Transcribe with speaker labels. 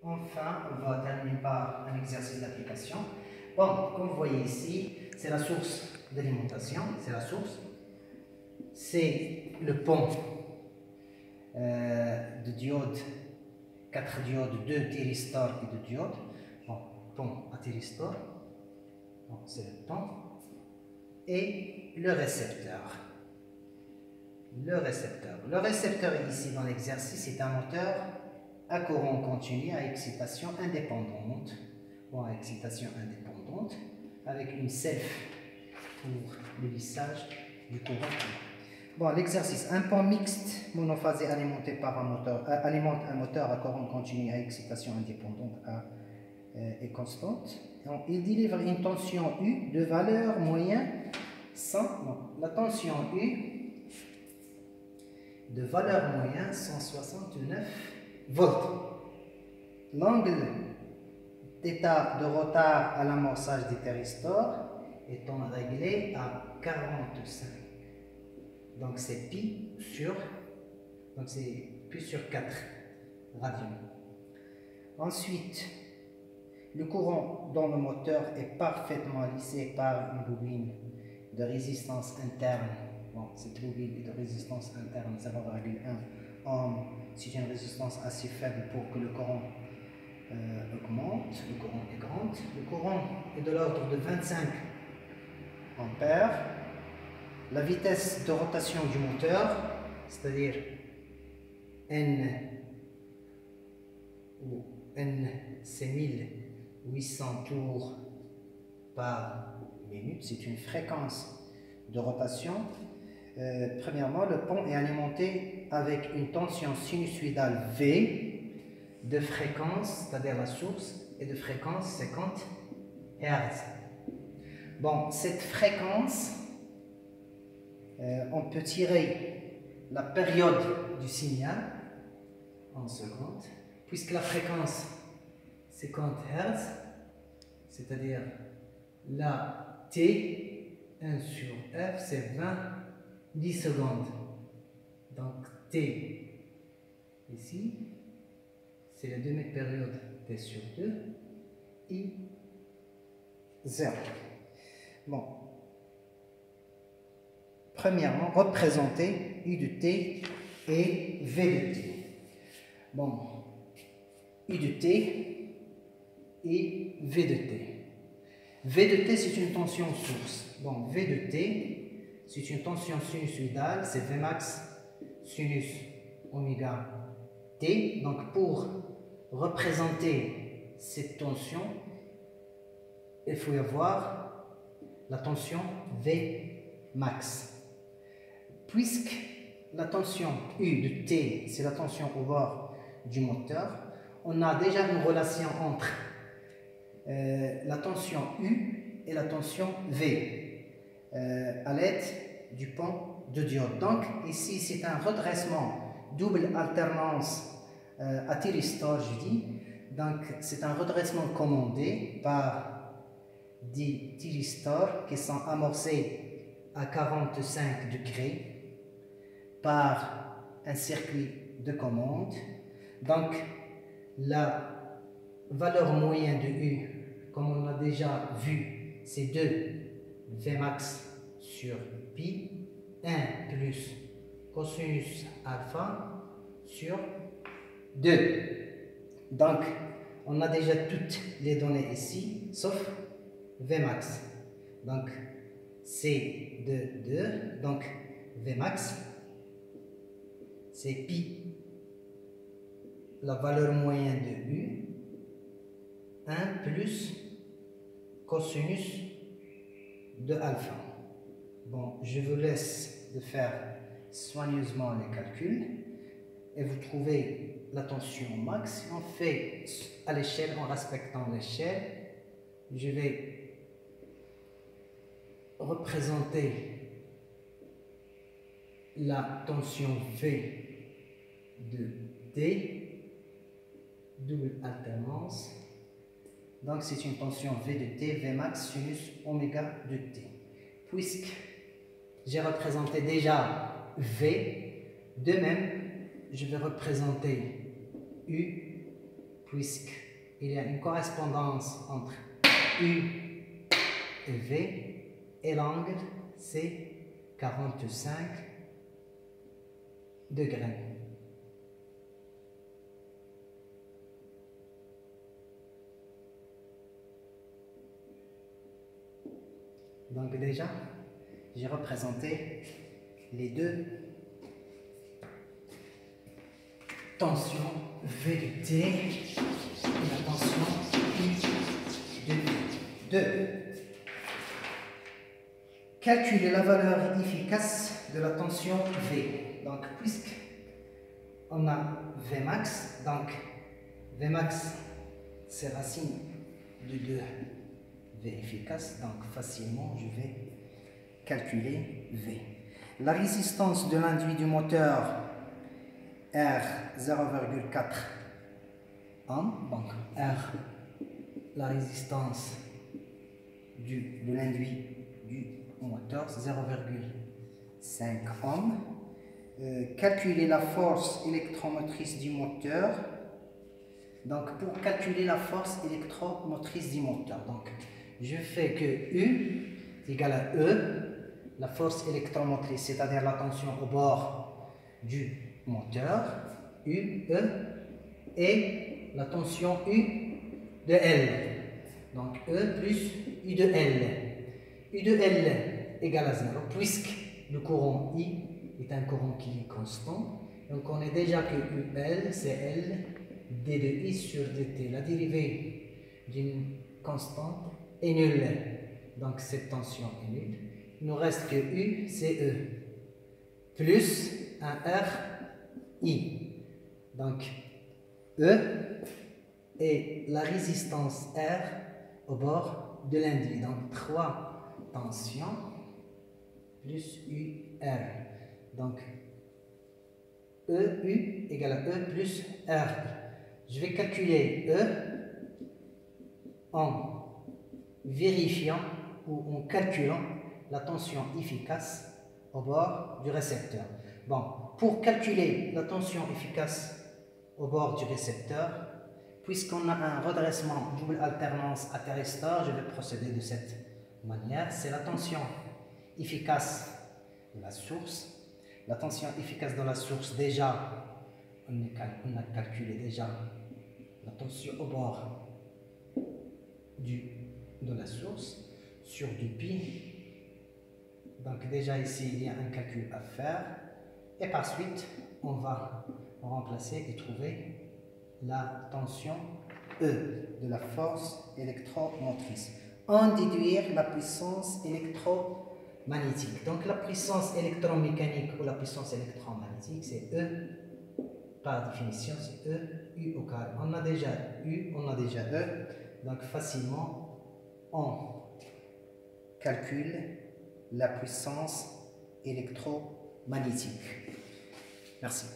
Speaker 1: enfin, on va terminer par un exercice d'application. Bon, comme vous voyez ici, c'est la source d'alimentation, c'est la source. C'est le pont de diode, 4 diodes, 2 thyristors et 2 diodes. Bon, pont à thyristor, c'est le pont. Et le récepteur. Le récepteur ici dans l'exercice est un moteur à courant continu à excitation indépendante, ou à excitation indépendante, avec une self pour le lissage du courant. Bon, l'exercice, un pont mixte monophasé alimenté par un moteur, alimente un moteur à courant continu à excitation indépendante et constante. Donc, il délivre une tension U de valeur moyenne la tension U de valeur moyenne 169 volts. L'angle d'état de retard à l'amorçage des thyristors étant réglé à 45. Donc c'est pi sur, donc c'est pi sur 4 radians. Ensuite, le courant dans le moteur est parfaitement lissé par une bobine de résistance interne. Bon, cette bobine est de résistance interne 0,1 ohm. C'est une résistance assez faible pour que le courant augmente. Le courant est grand. Le courant est de l'ordre de 25 ampères. La vitesse de rotation du moteur, c'est-à-dire N, c'est 1800 tours par minute, c'est une fréquence de rotation. Premièrement, le pont est alimenté avec une tension sinusoïdale V de fréquence, c'est-à-dire la source, et de fréquence 50 Hz. Bon, cette fréquence, on peut tirer la période du signal en secondes, puisque la fréquence 50 Hz, c'est-à-dire la T, 1 sur F, c'est 10 secondes. Donc T, ici, c'est la demi-période T sur 2, I, 0. Bon. Premièrement, représenter U de T et V de T. Bon, U de T et V de T. V de T, c'est une tension source. Bon, V de T, c'est une tension sinusoïdale, c'est Vmax sinus oméga T. Donc, pour représenter cette tension, il faut y avoir la tension Vmax. Puisque la tension U de T, c'est la tension au bord du moteur, on a déjà une relation entre la tension U et la tension V à l'aide du pont de diode. Donc ici c'est un redressement double alternance à thyristor, je dis. Donc c'est un redressement commandé par des thyristors qui sont amorcés à 45 degrés par un circuit de commande. Donc la valeur moyenne de U, comme on l'a déjà vu, c'est 2 Vmax sur pi, 1 plus cosinus alpha sur 2. Donc on a déjà toutes les données ici, sauf Vmax. Donc c'est de 2, donc Vmax c'est pi, la valeur moyenne de U, 1 plus cosinus de alpha. Bon, je vous laisse de faire soigneusement les calculs et vous trouvez la tension max. On fait à l'échelle en respectant l'échelle. Je vais représenter la tension V de T, double alternance. Donc c'est une tension V de T, Vmax sinus oméga de T. Puisque j'ai représenté déjà V, de même, je vais représenter U puisqu'il y a une correspondance entre U et V, et l'angle c'est 45 degrés. Donc déjà, j'ai représenté les deux tensions V de T et la tension U de V. 2. Calculer la valeur efficace de la tension V. Donc, puisqu'on a Vmax, donc Vmax c'est racine de 2 V efficace, donc facilement je vais calculer V. La résistance de l'induit du moteur R 0,4 ohm, donc R, la résistance de l'induit du moteur 0,5 ohm. Calculer la force électromotrice du moteur. Donc pour calculer la force électromotrice du moteur, donc je fais que U est égal à E, la force électromotrice, c'est-à-dire la tension au bord du moteur, U, E, et la tension U de L. Donc E plus U de L. U de L égale à 0, puisque le courant I est un courant qui est constant. Donc on est déjà que UL, c'est L d de I sur dt. La dérivée d'une constante est nulle. Donc cette tension est nulle. Il nous reste que U, c'est E. Plus un R, I. Donc E et la résistance R au bord de l'induit. Donc 3 tensions plus U, R. Donc E, U égale à E plus R, I. Je vais calculer E en vérifiant ou en calculant la tension efficace au bord du récepteur. Bon, pour calculer la tension efficace au bord du récepteur, puisqu'on a un redressement double alternance athéristor, je vais procéder de cette manière. C'est la tension efficace de la source. La tension efficace de la source, déjà, on a calculé déjà la tension au bord de la source sur du pi. Donc déjà ici, il y a un calcul à faire. Et par suite, on va remplacer et trouver la tension E de la force électromotrice. En déduire la puissance électromagnétique. Donc la puissance électromécanique ou la puissance électromagnétique, c'est E. Par définition, c'est E, U au carré. On a déjà U, on a déjà E. Donc facilement, on calcule la puissance électromagnétique. Merci.